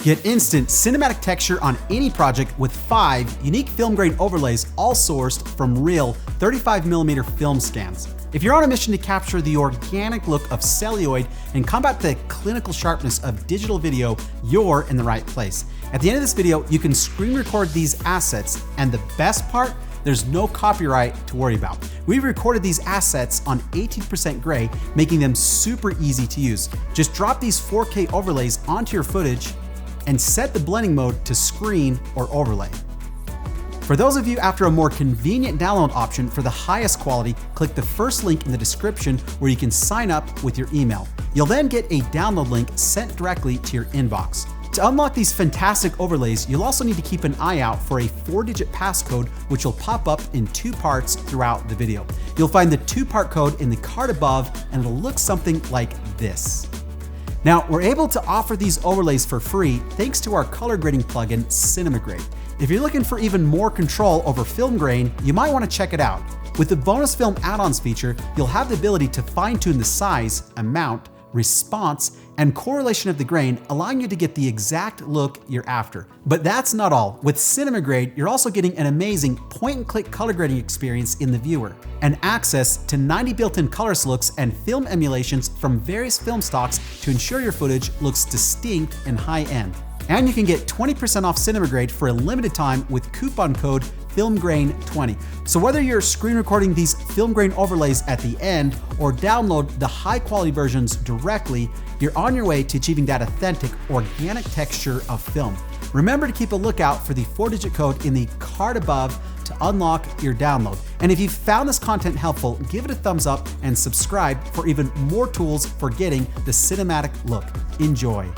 Get instant cinematic texture on any project with 5 unique film grain overlays, all sourced from real 35mm film scans. If you're on a mission to capture the organic look of celluloid and combat the clinical sharpness of digital video, you're in the right place. At the end of this video, you can screen record these assets, and the best part, there's no copyright to worry about. We recorded these assets on 18% gray, making them super easy to use. Just drop these 4K overlays onto your footage and set the blending mode to screen or overlay. For those of you after a more convenient download option for the highest quality, click the first link in the description where you can sign up with your email. You'll then get a download link sent directly to your inbox. To unlock these fantastic overlays, you'll also need to keep an eye out for a 4-digit passcode, which will pop up in 2 parts throughout the video. You'll find the 2-part code in the card above, and it'll look something like this. Now, we're able to offer these overlays for free thanks to our color grading plugin, CinemaGrade. If you're looking for even more control over film grain, you might want to check it out. With the bonus film add-ons feature, you'll have the ability to fine-tune the size, amount, response, and correlation of the grain, allowing you to get the exact look you're after. But that's not all. With CinemaGrade, you're also getting an amazing point-and-click color grading experience in the viewer, and access to 90 built-in color looks and film emulations from various film stocks to ensure your footage looks distinct and high-end. And you can get 20% off CinemaGrade for a limited time with coupon code FilmGrain20. So whether you're screen recording these film grain overlays at the end or download the high quality versions directly, you're on your way to achieving that authentic, organic texture of film. Remember to keep a lookout for the 4-digit code in the card above to unlock your download. And if you found this content helpful, give it a thumbs up and subscribe for even more tools for getting the cinematic look. Enjoy.